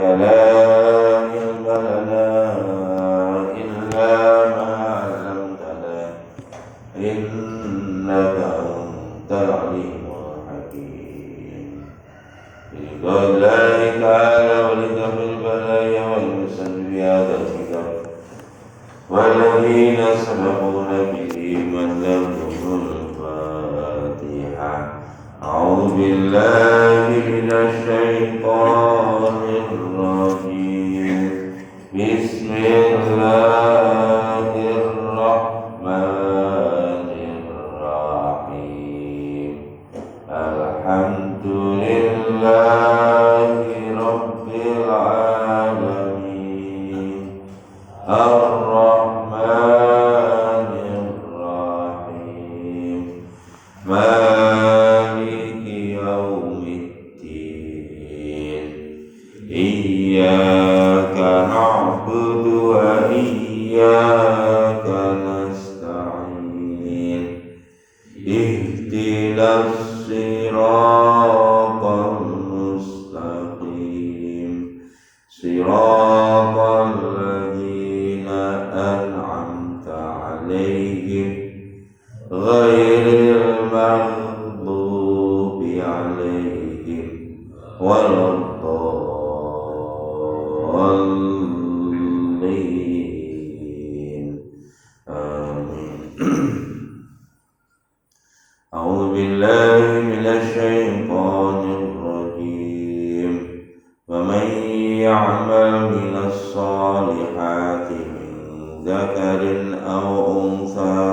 لا علم لنا إلا ما علمتنا إنك أنت العليم الحكيم بقول الله تعالى ولكم البلايا والمسلم بهذا الكتاب والذين سبقونا بالإيمان لهم الفاتحة أعوذ بالله من الشيطان الرجيم بسم الله الرحمن الرحيم الحمد لله رب العالمين الرحمن الرحيم مالك يوم الدين إياك نعبد وإياك نستعين اهدنا الصراط المستقيم صراط الذين أنعمت عليهم غير المغضوب عليهم ولا الضالين آمين. أعوذ بالله من الشيطان الرجيم ومن يعمل من الصالحات من ذكر أو أنثى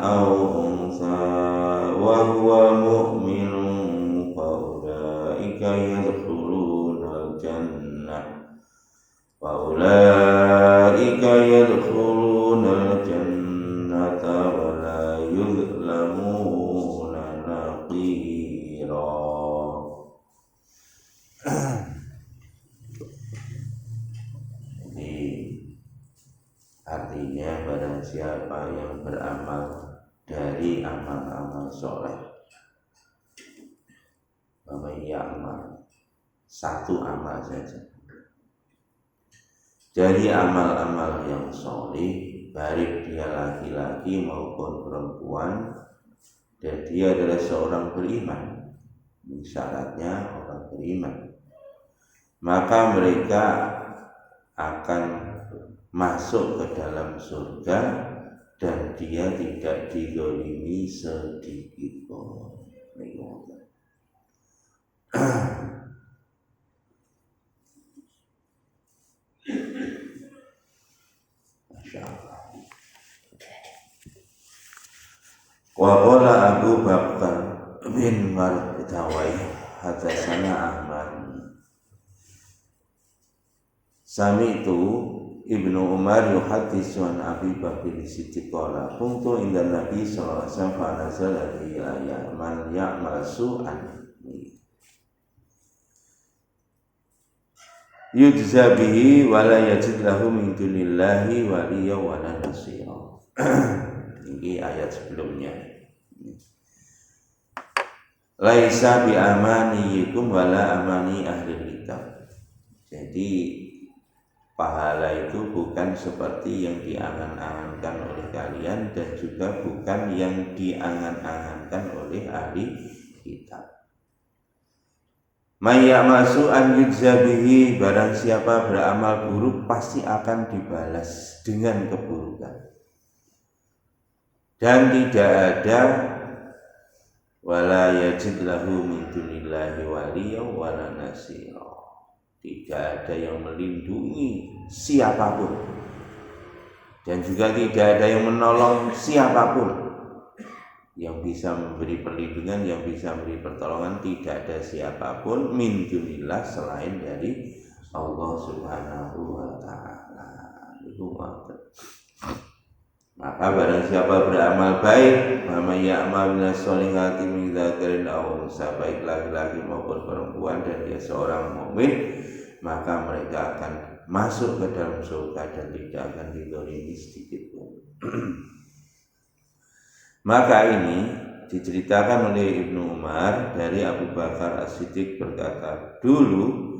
أو أنثى وهو مؤمن فأولئك يدخلون الجنة ولا يظلمون نقيرا. Artinya barang siapa yang beramal dari amal-amal soleh, amal satu amal saja dari amal-amal yang soleh, baik dia laki-laki maupun perempuan, dan dia adalah seorang beriman, syaratnya orang beriman, maka mereka akan masuk ke dalam surga dan dia tidak dizalimi sedikit pun. Masya Allah. Wa qala Abu Bakar bin Martawai hadatsana Ahmad sami'tu Ibnu Umar yuhaditsu an Abi Bakr Siddiq qala kuntu inda Nabi sallallahu alaihi wasallam fa nazala ilayya man ya'mal su'an yujza bihi wa la yajid lahu min dunillahi waliya wa la nasira. Ini ayat sebelumnya. Laisa bi amaniyikum wala amani ahli kitab. Jadi pahala itu bukan seperti yang diangan-angankan oleh kalian dan juga bukan yang diangan-angankan oleh ahli kitab. May ya'masu'an yujzabihi, barang siapa beramal buruk pasti akan dibalas dengan keburukan. Dan tidak ada wala yajid lahu min dunillahi waliya wala nasira. Tidak ada yang melindungi siapapun dan juga tidak ada yang menolong siapapun yang bisa memberi perlindungan, yang bisa memberi pertolongan. Tidak ada siapapun min dunillah selain dari Allah Subhanahu wa ta'ala. Maka barang siapa beramal baik, maka ya'mal minas solihati min dzakarin aw unsa, baik laki-laki maupun perempuan, dan dia seorang mukmin, maka mereka akan masuk ke dalam surga dan tidak akan dizalimi sedikit pun. Maka ini diceritakan oleh Ibnu Umar dari Abu Bakar As-Siddiq berkata, dulu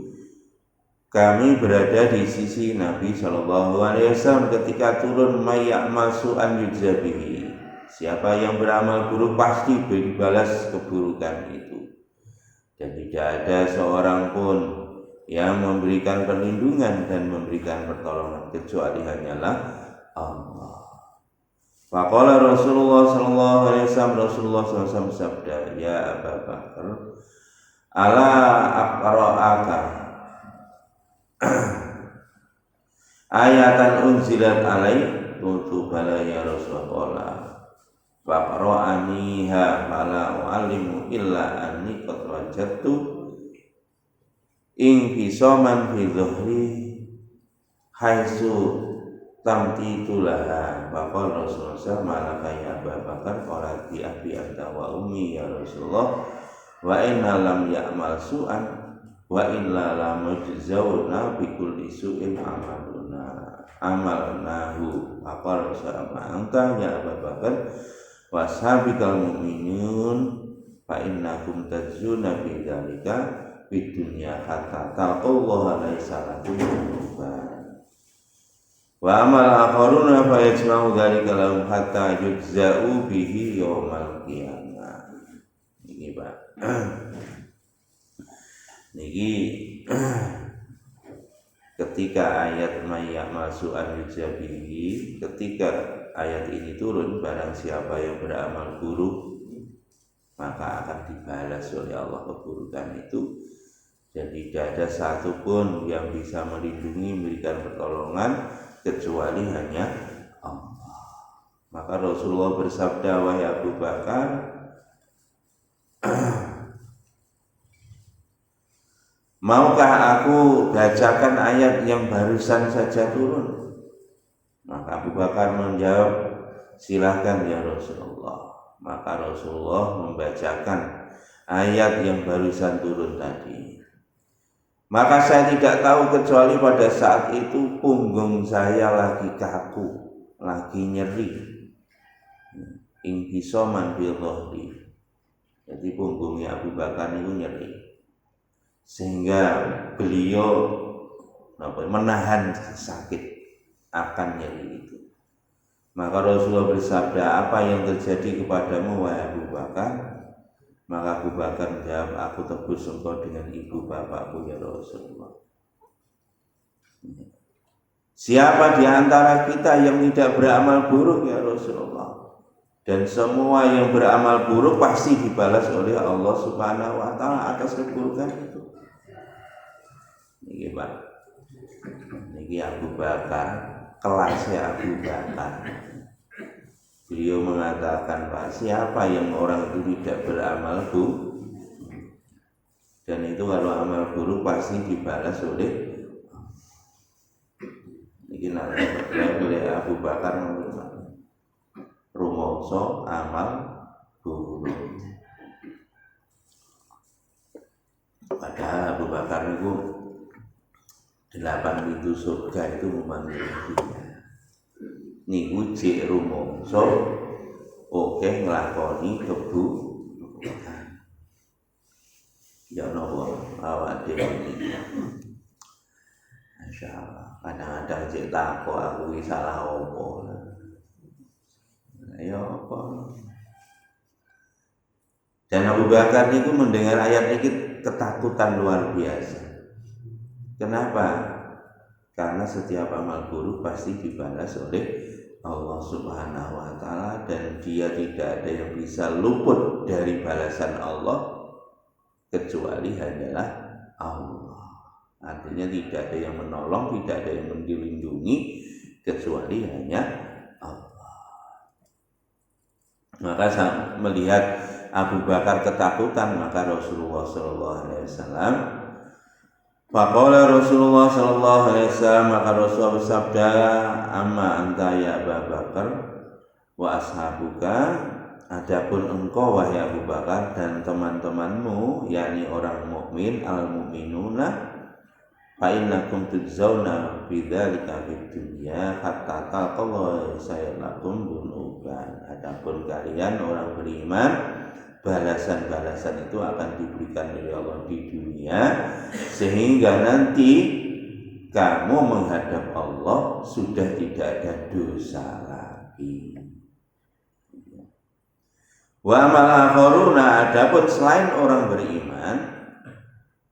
kami berada di sisi Nabi Shallallahu Alaihi Wasallam ketika turun mayyamal su'an yujzabihi. Siapa yang beramal buruk pasti dibalas keburukan itu. Dan tidak ada seorang pun yang memberikan perlindungan dan memberikan pertolongan kecuali hanyalah Allah. Faqala Rasulullah sallallahu alaihi wasallam, Rasulullah sallallahu alaihi wasallam bersabda, ya Abu Bakar, ala aqra'aka ayatan unzilat alai qultu bala ya Rasulullah faqra'aniha fala u'allimu illa anni qad wajadtu ing fisoman fi dhuhri haitsu tamtitulaha. Faqala Rasulullah malaka ya Abu Bakar qala bi abi anta wa ummi ya Rasulullah wa inna lam ya'mal su'an wa illa lam yujzauna bi kulli su'in amalnahu. Faqala Rasulullah anta ya Abu Bakar washabikal mu'minun fa innakum tajzuna bi dzalika fid dunya hatta taqallaha laisa lakum dzunubun wa amal akharuna fa yajma'u dzalika lahum hatta yujza'u bihi yaumal qiyamah. Ini Pak. Niki ketika ayat mayyak masu'an yujzabihi, ketika ayat ini turun, barang siapa yang beramal buruk maka akan dibalas oleh Allah keburukan itu, dan tidak ada satupun yang bisa melindungi, memberikan pertolongan kecuali hanya Allah. Maka Rasulullah bersabda, wahai Abu Bakar, maukah aku bacakan ayat yang barusan saja turun? Maka Abu Bakar menjawab, silahkan ya Rasulullah. Maka Rasulullah membacakan ayat yang barusan turun tadi. Maka saya tidak tahu kecuali pada saat itu punggung saya lagi kaku, lagi nyeri. Ingkisoman bil dhahri. Jadi punggungnya Abu Bakar itu nyeri. Sehingga beliau menahan sakit akan nyeri itu. Maka Rasulullah bersabda, apa yang terjadi kepadamu wahai Abu Bakar? Maka Abu Bakar menjawab, aku tebus engkau dengan ibu bapakku ya Rasulullah. Siapa di antara kita yang tidak beramal buruk ya Rasulullah? Dan semua yang beramal buruk pasti dibalas oleh Allah Subhanahu wa taala atas keburukan itu. Niki Pak. Niki Abu Bakar, kelasnya Abu Bakar. Beliau mengatakan, Pak, siapa yang orang itu tidak beramal buruk? Dan itu kalau amal buruk pasti dibalas oleh ini namanya oleh Abu Bakar rumangsa amal buruk. Padahal Abu Bakar itu 8 pintu surga itu memanggil dia. Niku jek rumangsa oke nglakoni keburukan. Ya napa awak dhewe iki. Masyaallah, kadang-kadang jek takok aku iki salah opo. Ya apa? Dan Abu Bakar itu mendengar ayat ini ketakutan luar biasa. Kenapa? Karena setiap amal buruk pasti dibalas oleh Allah Subhanahu wa taala, dan dia tidak ada yang bisa luput dari balasan Allah kecuali hanyalah Allah. Artinya tidak ada yang menolong, tidak ada yang melindungi kecuali hanya Allah. Maka saat melihat Abu Bakar ketakutan, maka Rasulullah sallallahu alaihi wasallam faqala Rasulullah sallallahu alaihi wasallam, maka Rasulullah bersabda, amma anta ya Abu Bakar wa ashabuka, adapun engkau wahai Abu Bakar dan teman-temanmu, yakni orang mukmin, al mukminuna fa innakum tujzauna bidzalika fid dunya hatta taqaw sayalakum dunuban. Adapun kalian orang beriman, balasan-balasan itu akan diberikan oleh Allah di dunia, sehingga nanti kamu menghadap Allah sudah tidak ada dosa lagi. Wa amal akharuna, adapun selain orang beriman,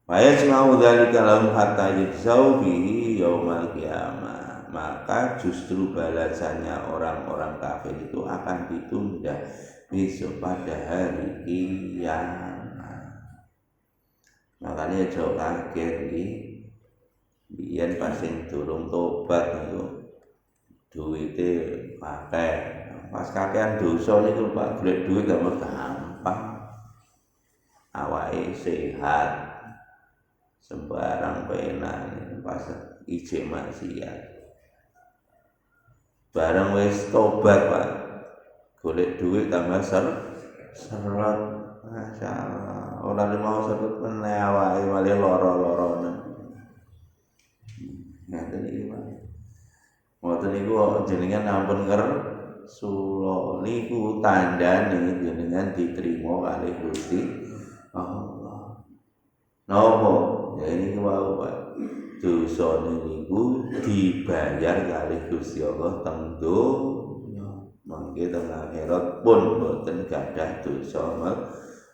fa yasma'u dzalika lahum hatta yajzau bihi yaumal qiyamah, maka justru balasannya orang-orang kafir itu akan ditunda besok pada hari kiamat. Makanya jauh kaget nih, biyen pas sing durung tobat niku duwite pakai. Pas kakean dosa niku Pak, golek duit gak gampang. Awake sehat, sembarang penak pas ijek maksiat. Barang wis tobat Pak, golek duit tambah seret. Masyaallah, ora mau seret meneh awake malah lara-laranen. Ngaten iki Pak. Ngoten niku jenengan ampun Sula niku tandane jenengan diterima kalih Gusti Allah. Napa? Ya niku wae Pak. Dosane niku dibayar kalih Gusti Allah teng donya. Mangke teng akhirat pun boten gadah dosa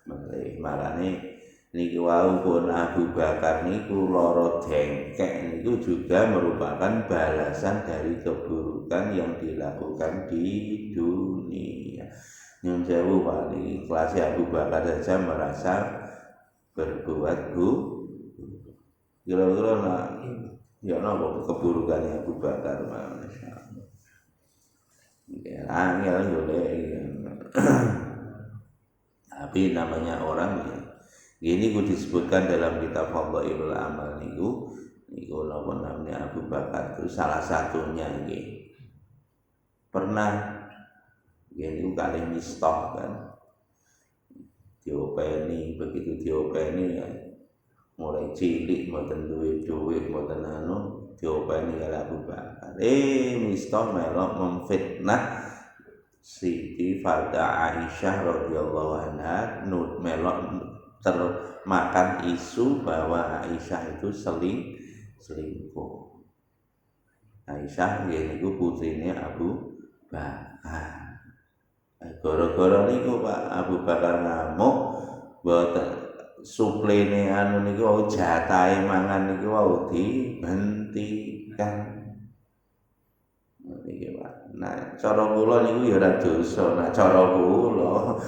melih. Marane niki wau pun Abu Bakar niku lara dengkek niku juga merupakan balasan dari keburukan yang dilakukan di dunia. Nyun sewu Pak, niki kelas Abu Bakar saja merasa berbuat kira-kira nak ya napa keburukannya Abu Bakar masyaallah. Ya angel golek. Tapi namanya orang ya. Ini ku disebutkan dalam kitab Fadhailul Amal niku napa namanya Abu Bakar itu salah satunya nggih. Pernah nggih kali Mistah kan. Diopeni, begitu diopeni ya, mulai cilik mboten duwe duit mboten diopeni kali Abu Bakar. Mistah melok memfitnah Siti Fadha Aisyah radhiyallahu anha, melok termakan isu bahwa Aisyah itu selingkuh. Aisyah niku putrine Abu Bakar. Gara-gara niku Pak Abu Bakar ngamuk, boten suplene anu niku jatahe mangan niku wau dihentikan. Niki Pak. Nah, cara kula niku ya ora dosa, nah cara kula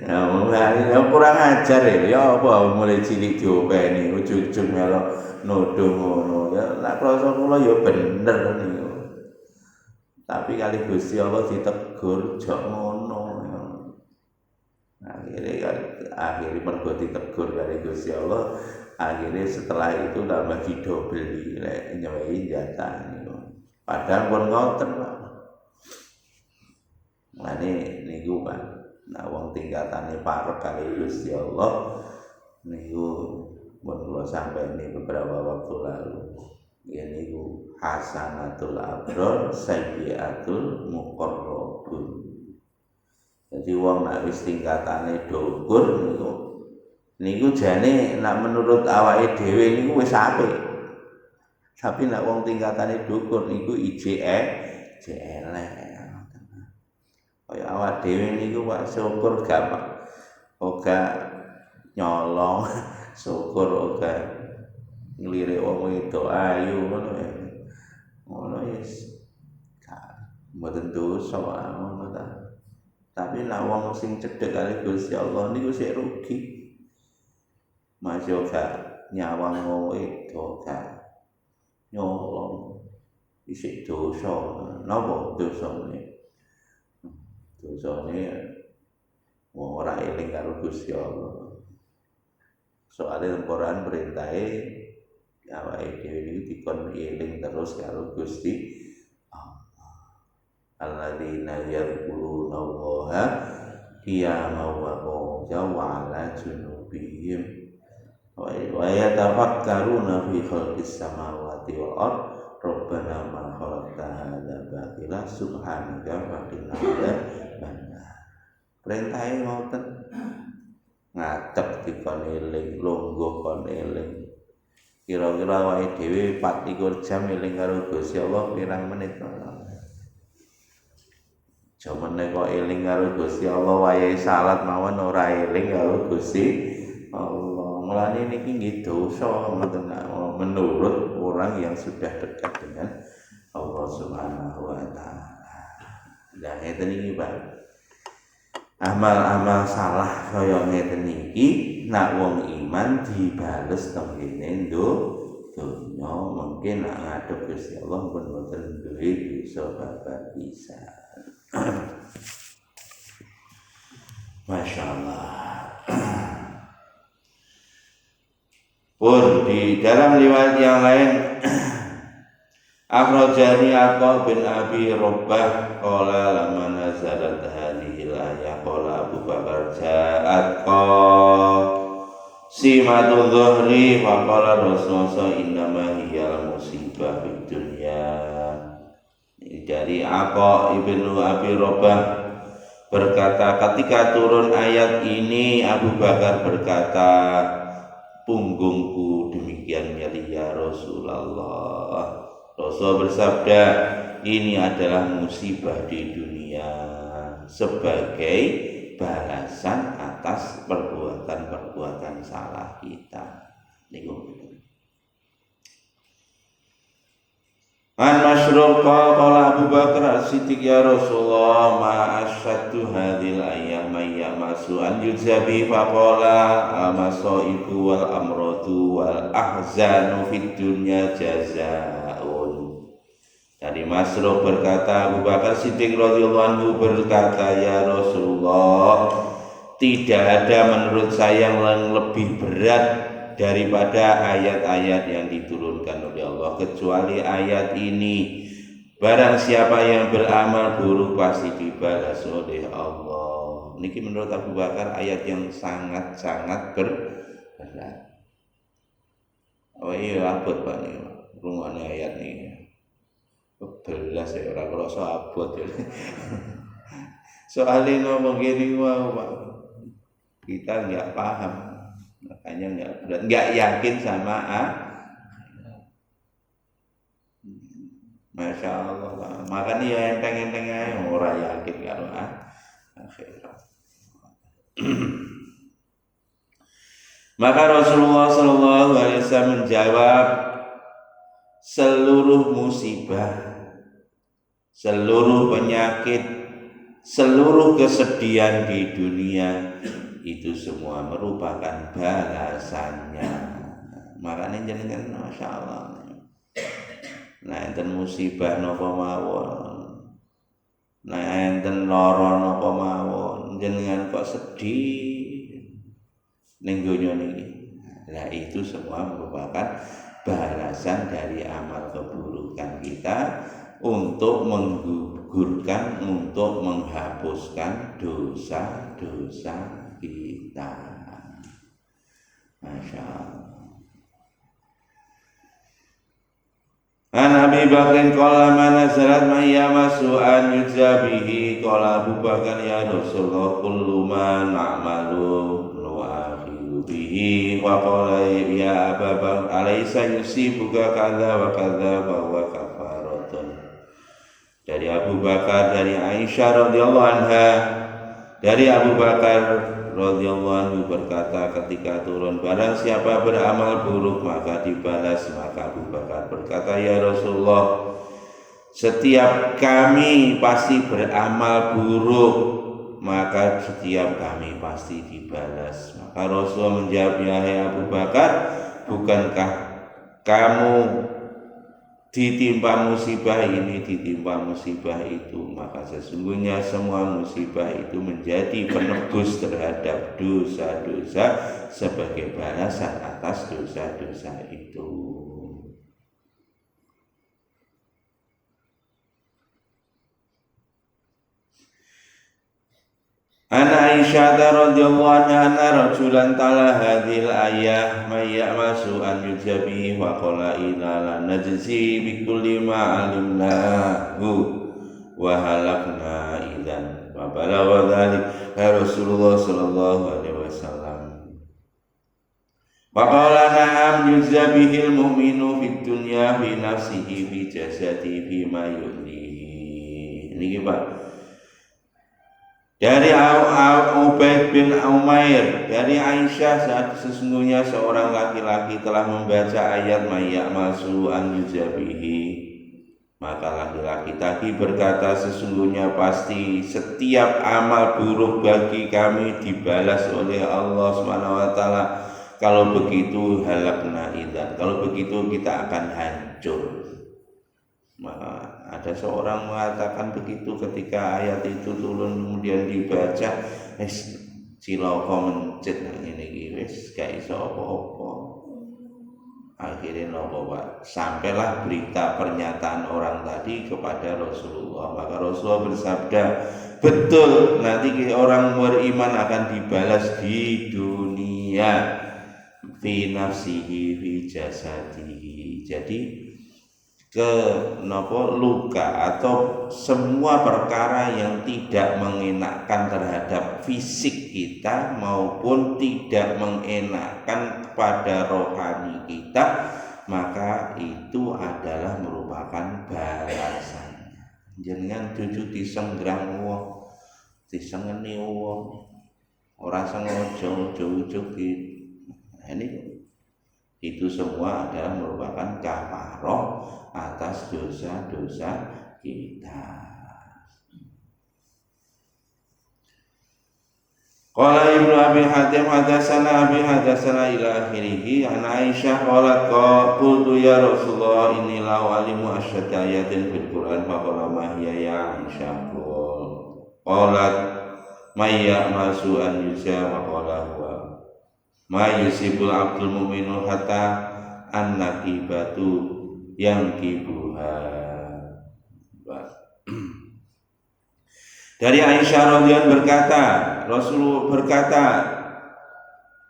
ya kurang ajar ya apa mulai cilik diopeni ujug-ujug melok nuduh ngono ya nek krasa kula ya bener niku. Tapi kali Gusti Allah ditegur jok ngono ya. Akhirnya mergo ditegur kali Gusti Allah, akhirnya setelah itu tambah didobeli lek nyewehi jatah niku. Padahal pun ngoten Pak. Mane niku Pak. Nah, wong tingkatane parek kali Gusti Allah niku mun kula sampeni beberapa waktu lalu. Ya niku hasanatul abrar sayyiatul muqarrabun. Jadi wong nek wis tingkatane dhuwur niku jane nek menurut awake dhewe niku wis apik. Tapi nek wong tingkatane dhuwur niku elek. Kaya awak dhewe niku Pak syukur gak nyolong, syukur oga nglirik wong wedok ayu ngono ya. Ngono wis mboten dosa ngono ta. Tapi nek wong sing cedhek kali Gusti Allah niku sik rugi. Masih gak nyawang wong wedok gak nyolong isik dosa. Napa dosane? Dosane wong ora eling karo Gusti Allah. Soale Al-Qur'an perintahe awake dhewe iki dikon eling terus karo Gusti Allah. Alladzina yadhkuruna Allaha qiyaman wa qu'udan wa 'ala junubihim wa yatafakkaruna fi khalqis samawati wal ard rabbana ma khalaqta hadza batila subhanaka faqina adzabannar. Perintahe ngoten ngadeg dikon eling lungguh kon eling kira-kira awake dhewe 24 jam eling karo Gusti Allah pirang menit jamane kok eling karo Gusti Allah wayahe salat mawon ora eling karo Gusti Allah. Mulane niki nggih dosa ngoten menurut orang yang sudah dekat dengan Allah Subhanahu wa taala. Lah ngeten iki, Pak. Amal-amal salah kaya ngeten iki nak wong iman dibales teng kene donya mungkin nak ngadep Gusti Allah pun boten duwe dosa babar pisan. Masya Allah. Pun di dalam riwayat yang lain akhrajani Atha bin Abi Rabbah qala lamma nazalat hadhihi al-ayah qala Abu Bakar ja'at simatu dhuhri fa qala Rasulullah innama hiya musibah fid dunya. Dari Atha ibnu Abi Rabbah berkata ketika turun ayat ini Abu Bakar berkata punggungku demikian nyeri ya Rasulullah. Rasul bersabda ini adalah musibah di dunia sebagai balasan atas perbuatan-perbuatan salah kita. An Masruq qala Abu Bakar As-Siddiq ya Rasulullah ma asyaddu hadhil ayyam masu an yuzabi faqala amasaibu wal amradu wal ahzanu fid dunya jazaa'un. Dari Masruq berkata Abu Bakar Siddiq radhiyallahu anhu berkata ya Rasulullah tidak ada menurut saya yang lebih berat daripada ayat-ayat yang diturunkan oleh Allah kecuali ayat ini. Barang siapa yang beramal buruk pasti dibalas oleh Allah. Niki menurut Abu Bakar ayat yang sangat-sangat berat. Oh iya abot Pak niki. Rungokne ayat niki. Belas ya ora krasa abot ya. Soalnya ngomong gini wow, Pak. Kita enggak paham. Makanya enggak yakin sama Masya Allah. Makanya ya enteng-enteng aja ora yakin karo akhirat. Maka Rasulullah SAW menjawab seluruh musibah, seluruh penyakit, seluruh kesedihan di dunia itu semua merupakan balasannya. Makanya jenengan Masya Allah. Nah enten musibah napa mawon, nah enten lara napa mawon, jenengan kok sedih ning donya niki. Nah itu semua merupakan balasan dari amal keburukan kita untuk menggugurkan, untuk menghapuskan dosa-dosa kita. Masya Allah. An Abi Bakrin qala mana salat mayyamasu an yudzabihi qala Abu Bakar ya Rasulullah kullu ma na'malu nu'akhiru bihi wa qala ya Abu Bakar alaysa yusibuka kadza wa kadza wa huwa kafaratun. Dari Abu Bakar dari Aisyah radhiyallahu anha dari Abu Bakar radhiyallahu anhu berkata ketika turun barang siapa beramal buruk maka dibalas. Maka Abu Bakar berkata ya Rasulullah setiap kami pasti beramal buruk maka setiap kami pasti dibalas. Maka Rasulullah menjawab ya Abu Bakar bukankah kamu ditimpa musibah ini, ditimpa musibah itu, maka sesungguhnya semua musibah itu menjadi penebus terhadap dosa-dosa sebagai balasan atas dosa-dosa itu. Ana Aisyah radhiyallahu anha anna rajulan tala hadhil ayah may ya'masu an yujabi wa qala inna la najzi bi kulli ma alimnahu wa halakna idzan wa balagha dzalik ya Rasulullah sallallahu alaihi wasallam. Wa qala na'am yuzabihil mu'minu fid dunya fi nafsihi fi jasadihi fi ma yu'lihi. Niki Pak. Dari Ubaid bin Umair, dari Aisyah, saat sesungguhnya seorang laki-laki telah membaca ayat mayyak masu an yujabihi, maka laki-laki tadi berkata, sesungguhnya pasti setiap amal buruk bagi kami dibalas oleh Allah SWT. Kalau begitu halakna idzan, kalau begitu kita akan hancur. Maka ada seorang mengatakan begitu ketika ayat itu turun kemudian dibaca, cilaka mencit nang ngene iki wis gak iso apa-apa. Akhirnya nopo Pak? Sampailah berita pernyataan orang tadi kepada Rasulullah. Maka Rasulullah bersabda, betul, nanti orang beriman akan dibalas di dunia, fi nafsihi fi jasadihi. Jadi luka atau semua perkara yang tidak mengenakkan terhadap fisik kita maupun tidak mengenakkan kepada rohani kita, maka itu adalah merupakan balasannya. Jangan cucu disenggrang wong, disengeni wong, ora sengaja ujug-ujug gitu. Ini itu semua adalah merupakan kafaroh atas dosa-dosa kita. Qala Ibnu Abi Hatim hadatsana Abi hadatsana ila akhirih an Aisyah qalat qultu ya Rasulullah inni la alimu asyadda ayatin fil Qur'an fa qala ma hiya ya Aisyah qalat may ya'masu an yusa wa qala huwa ma yusibul abdul mu'minu hatta an-nakibatu yang kibuha. Dari Aisyah radhiyallahu berkata, Rasulullah berkata,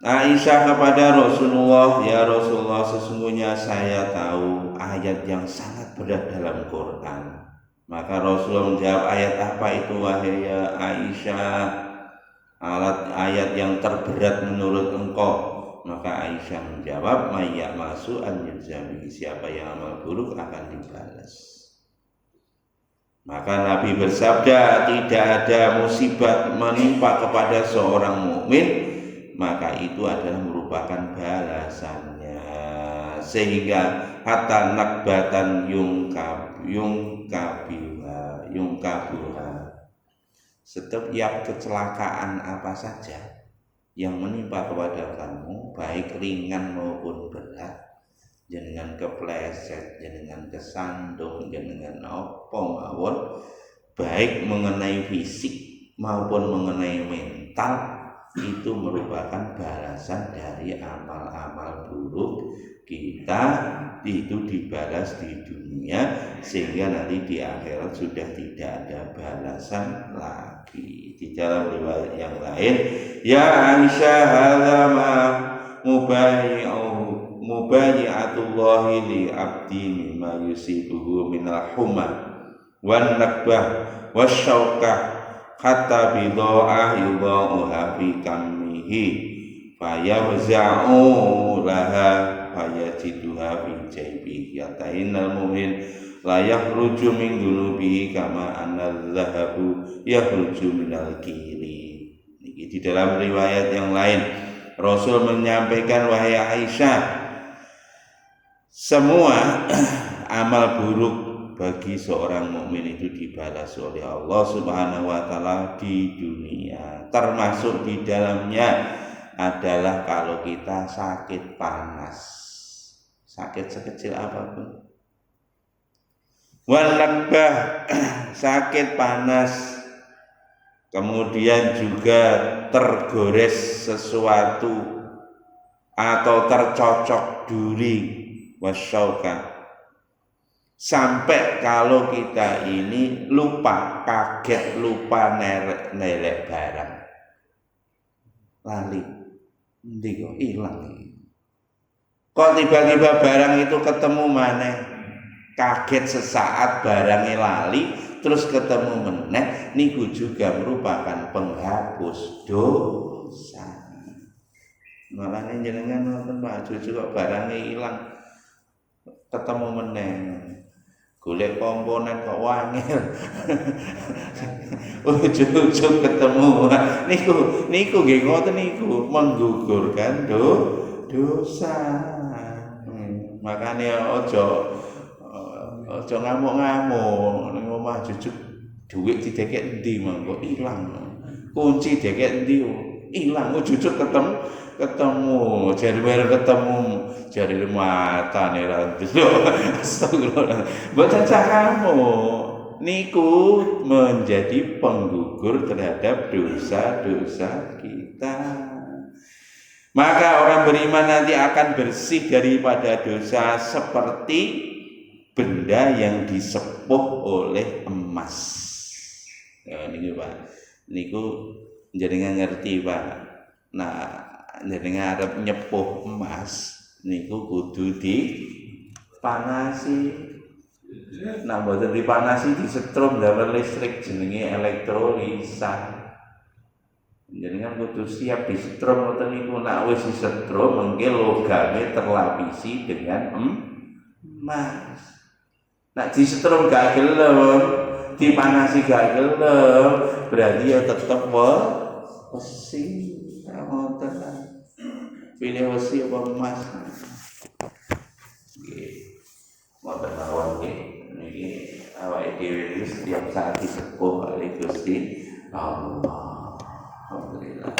Aisyah kepada Rasulullah, ya Rasulullah, sesungguhnya saya tahu ayat yang sangat berat dalam Quran. Maka Rasulullah menjawab, ayat apa itu wahai ya Aisyah? Ayat yang terberat menurut engkau. Maka Aisyah menjawab, mayyak masu an yujami, siapa yang amal buruk akan dibalas. Maka Nabi bersabda, tidak ada musibah menimpa kepada seorang mukmin, maka itu adalah merupakan balasannya. Sehingga hatta nakbatan yungkabuha. Setiap kecelakaan apa saja yang menimpa kepada kamu, baik ringan maupun berat, jenengan kepleset, jenengan kesandung, jenengan apa mawon, baik mengenai fisik maupun mengenai mental, itu merupakan balasan dari amal-amal buruk kita, itu dibalas di dunia, sehingga nanti di akhirat sudah tidak ada balasan lagi. Di dalam riwayat yang lain, ya Aisyah hadza ma mubayi'atullahi li abdi mimma yusibuhu minal humma wan nakbah wasyaukah hatta bidha'ah yudha'uha fi kammihi fayawza'u laha fayajiduha fi jaybihi yatainal mu'min la yakhruju min dunubihi kama anna dhahabu yakhruju minal kiri. Di dalam riwayat yang lain Rasul menyampaikan, wahai Aisyah, semua amal buruk bagi seorang mukmin itu dibalas oleh Allah Subhanahu wa taala di dunia. Termasuk di dalamnya adalah kalau kita sakit panas, sakit sekecil apapun. Wal nakbah, sakit panas, kemudian juga tergores sesuatu atau tercocok duri, wasyauka, sampai kalau kita ini lupa, kaget, lupa nelek barang. lali. Endi kok ilang. Kok tiba-tiba barang itu ketemu maneh. Kaget sesaat barangnya lali, terus ketemu meneh, niku juga merupakan penghapus dosa. Makanya jenengan nonton Pak Cucu kok barangnya hilang, ketemu meneh, golek komponen kok wangil, ujug-ujug ketemu, niku nggih ngoten niku menggugurkan dosa. Makanya ojo ngamuk-ngamuk ning omah jujuk duit didekek endi mengko ilang. Kunci dekek endi ilang jujuk ketemu jari bareng ketemu jari matane ra delok. Astagfirullah. Mboten cah ngamuk. Niku menjadi penggugur terhadap dosa-dosa kita. Maka orang beriman nanti akan bersih daripada dosa seperti benda yang disepuh oleh emas. Ya niku Pak. Niku jenengan ngerti Pak. Nah, jenengan arep nyepuh emas niku kudu dipanasi. Nah, mboten dipanasi disetrum damel listrik jenenge elektrolisa. Jenengan kudu siap disetrum ngoten niku. Nek wis disetrum mengke logame terlapisi dengan emas. Nak disetrum gak gelem, dipanasi gak gelem, berarti ya tetep wesi. Ngoten lah. Pilih wesi apa emas. Nggih. Mboten mawon nggih. Niki awake dhewe iki setiap saat disepuh oleh Gusti Allah. Alhamdulillah.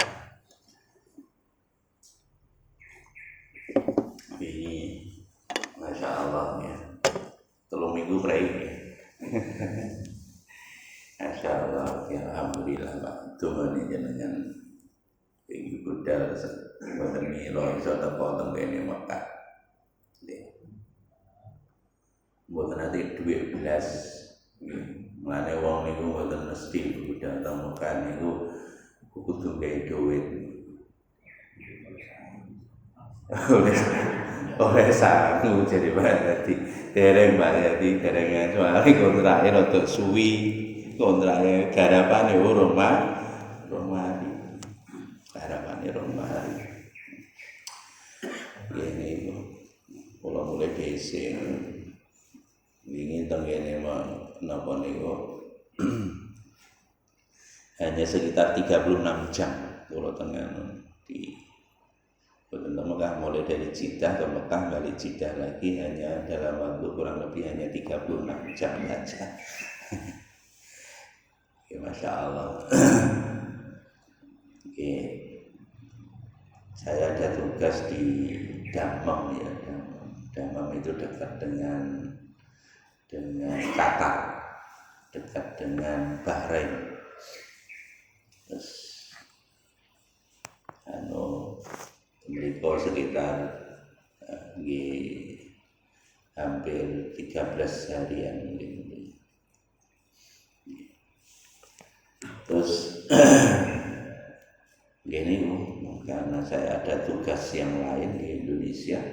Ini Masya Allah ya. 3 minggu prai. Masya Allah ya alhamdulillah Pak. Tuhane jenengan iki budal boten milo iso teko teng kene Mekah. Mboten ate duit belas. Mulane wong niku mboten mesti budal teng Mekah niku kudu gawe duit. Oleh sangu jadi berarti dereng Mbak jadi derengan soalnya kontraknya rodok suwi, kontraknya garapannya urung mari garapannya urung mari ini kalau mulai DC ingin tenggene napa niku hanya sekitar 36 jam kalau tengah di Mekah, mulai dari Jeddah ke Mekah, balik Jeddah lagi hanya dalam waktu kurang lebih hanya 36 jam saja. Ya, Masya Allah. Oke. Saya ada tugas di Dammam ya. Dammam itu dekat dengan Qatar, dekat dengan Bahrain. Terus mereka sekitar hampir 13 harian mungkin. Terus gini karena saya ada tugas yang lain di Indonesia,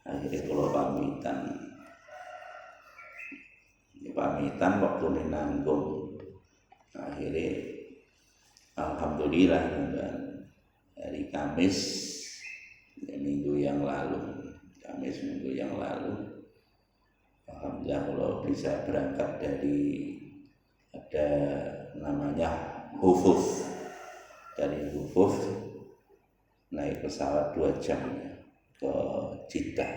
akhirnya kalau pamitan waktu ini nanggung, akhirnya alhamdulillah hari Kamis minggu yang lalu alhamdulillah kalau bisa berangkat dari ada namanya Hufuf, dari Hufuf naik pesawat 2 jam ke Jeddah.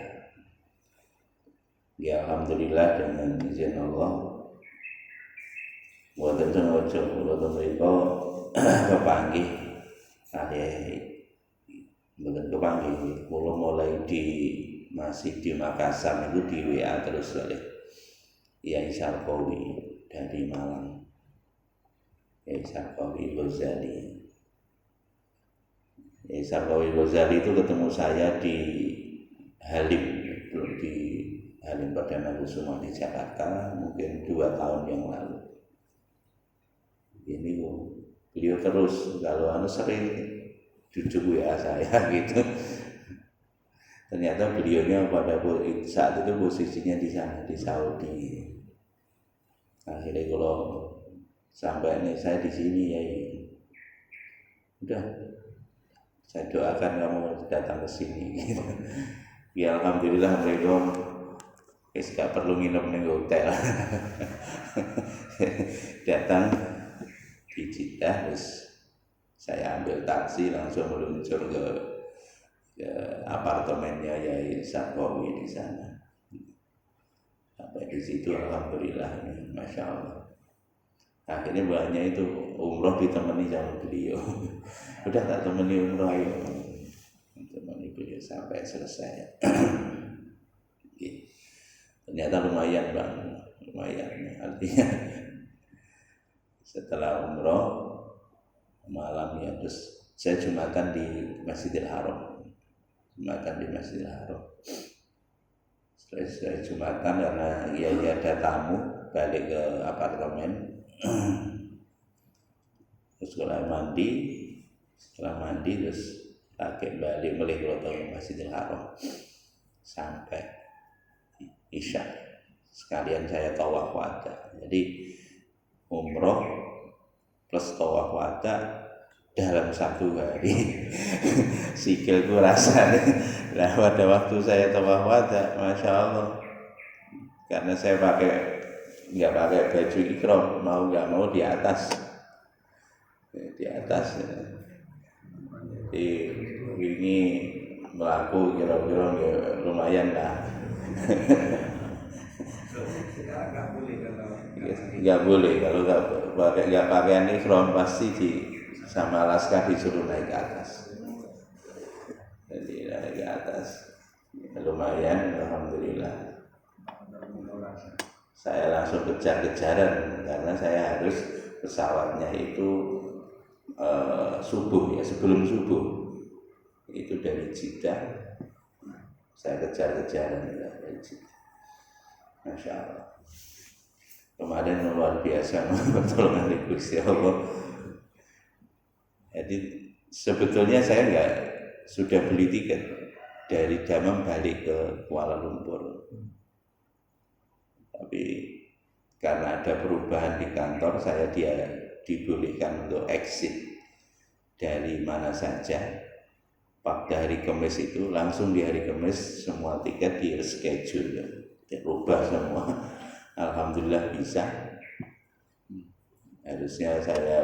Ya alhamdulillah dengan izin Allah mboten sengaja kula mriko kepanggih mboten kepanggih kula mulai masih di Makassar itu di WA terus oleh Yai Sarkowi dari Malang, Yai Sarkowi Ghazali. Yai Sarkowi Ghazali itu ketemu saya di Halim Perdana Kusuma di Jakarta mungkin 2 tahun yang lalu. Ini beliau terus kalau sering cucu ya saya gitu. Ternyata beliaunya pada saat itu posisinya di sana di Saudi. Akhirnya kalau sampai ini saya di sini ya udah, saya doakan kamu datang ke sini gitu. Ya alhamdulillah mereka gak perlu nginep di hotel. Datang di Jeddah, terus saya ambil taksi langsung meluncur ke apartemennya Yai Sarkowi di sana. Sampai di situ alhamdulillah, masya Allah. Akhirnya banyak itu umroh ditemani sama beliau. Udah tak temani umroh, ayo temani beliau sampai selesai. Ternyata lumayan bang, lumayan. Artinya setelah umroh malamnya terus saya Jumatan di Masjidil Haram. Jumatan di Masjidil Haram. Setelah Jumatan karena ia ada tamu balik ke apartemen. Terus setelah mandi terus pakai balik melih ke Masjidil Haram sampai Isya. Sekalian saya tawaf wada. Jadi umroh plus tawaf wada dalam 1 hari. Sikilku rasanya. Nah pada waktu saya tawaf wada, masya Allah, karena saya nggak pakai baju ihram, mau nggak mau di atas jadi ini melaku kira-kira lumayan lah. Nggak boleh kalau nggak pakaian ihram pasti sama laskar disuruh naik ke atas. Jadi naik ke atas lumayan, alhamdulillah. Saya langsung kejar-kejaran karena saya harus pesawatnya itu subuh ya, sebelum subuh itu dari Jeddah. Saya kejar-kejaran dari Jeddah. Masya Allah. Kemarin luar biasa pertolongan Gusti Allah. Jadi sebetulnya saya sudah beli tiket dari Damam balik ke Kuala Lumpur. Tapi karena ada perubahan di kantor, saya dibolehkan untuk exit dari mana saja. Pada hari Kamis itu langsung di hari Kamis semua tiket di reschedule, dirubah semua. Alhamdulillah bisa. Harusnya saya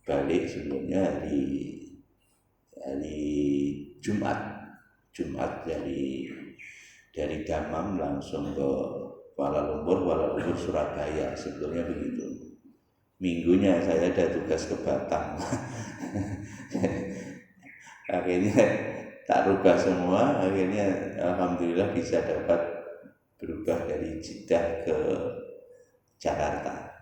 balik sebelumnya hari Jumat dari Damam langsung ke Kuala Lumpur Surabaya, sebetulnya begitu. Minggunya saya ada tugas ke Batam. Akhirnya tak rubah semua, akhirnya alhamdulillah bisa dapat berubah dari Jeddah ke Jakarta.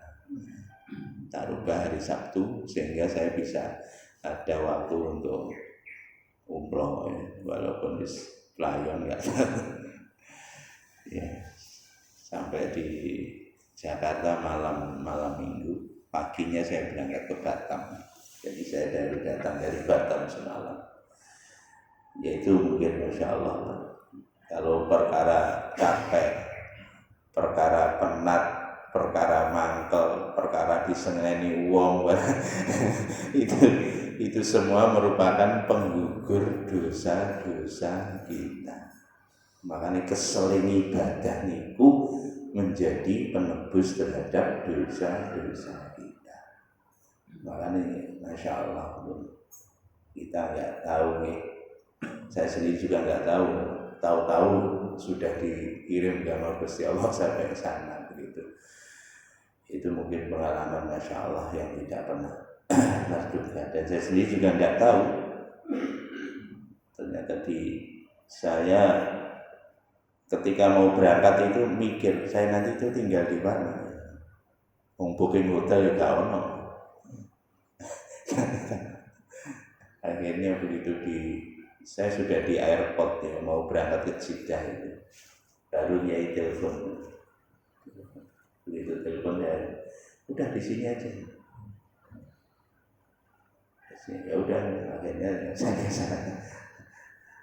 Tak rubah hari Sabtu sehingga saya bisa ada waktu untuk umroh ya, walaupun di pelayan nggak tahu. Ya, sampai di Jakarta malam minggu, paginya saya berangkat ke Batam. Jadi saya datang dari Batam semalam. Yaitu mungkin masya Allah. Kalau perkara capek, perkara penat, perkara mangkel, perkara disengeni wong, itu semua merupakan penggugur dosa-dosa kita. Makanya keseling ibadah niku menjadi penebus terhadap dosa-dosa kita. Makanya masya Allah kita nggak tahu nih, saya sendiri juga nggak tahu sudah dikirim sama Gusti Allah sampai ke sana begitu. Itu mungkin pengalaman masya Allah yang tidak pernah terduga, dan saya sendiri juga nggak tahu. Ternyata saya ketika mau berangkat itu mikir, saya nanti itu tinggal di mana? Booking hotel juga ono. Akhirnya begitu saya sudah di airport ya, mau berangkat ke Jeddah itu, baru Yai telepon. Begitu telepon ya, udah di sini aja. Ya udah akhirnya saya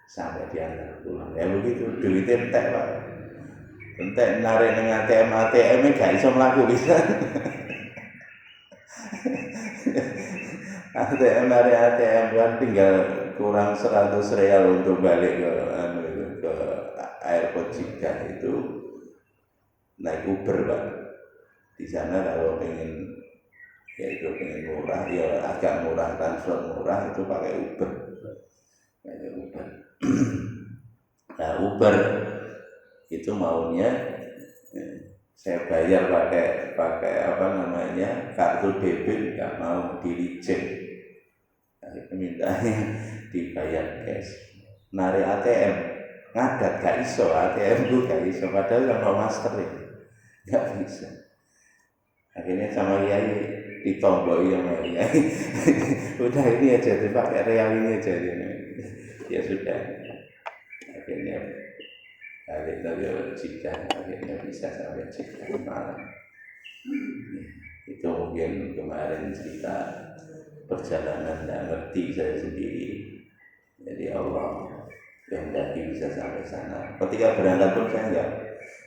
sampai diantar pulang. Ya begitu, duitnya entek Pak. Entek narik dengan ATM gak iso mlaku bisa. ATM kan tinggal kurang 100 real untuk balik ke airport Jeddah itu naik Uber Pak. Di sana kalau pengen murah ya agak murah, transfer murah itu pakai Uber. Nah Uber itu maunya saya bayar pakai apa namanya kartu debit, nggak mau di reject. Akhirnya mintanya dibayar cash. Narik ATM ngadat gak iso, ATM itu gak iso padahal sama master ya nggak bisa. Akhirnya sama Yai ditomboi sama Yai. Udah ini aja dipakai real ini aja ini. Ya sudah. Akhirnya balik lagi Jeddah, akhirnya bisa sampai Jeddah malam. Itu mungkin kemarin cerita perjalanan tidak ngerti saya sendiri. Jadi Allah kehendaki bisa sampai sana. Ketika berangkat pun saya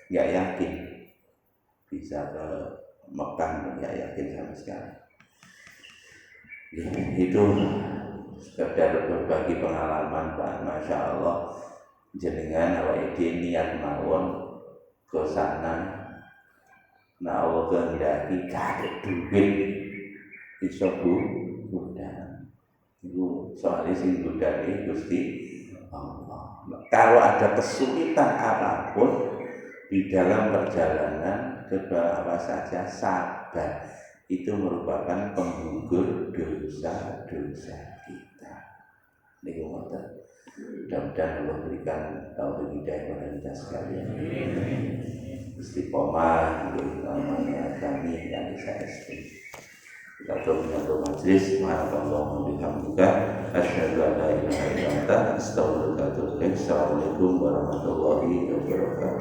nggak yakin bisa ke Mekah, nggak yakin sama sekali. Itu sekedar berbagi pengalaman Pak, Masya Allah. Jenengan awak ide niat mawon ke sana. Nah Allah kehendaki gak ada duit bisa budal. Itu soalnya sing budal ini Gusti Allah. Kalau ada kesulitan apapun di dalam perjalanan coba apa saja sabar. Itu merupakan penggugur dosa-dosa kita. Ini ngoten. Mudah-mudahan Allah berikan taufik hidayah kepada kita sekalian. Istiqomah untuk namanya kami yang SSB. Kita menyatu majlis, subhanallah bihamdika, asyhadu an la ilaha illa anta, astaghfiruka wa atubu ilaik. Assalamualaikum warahmatullahi wabarakatuh.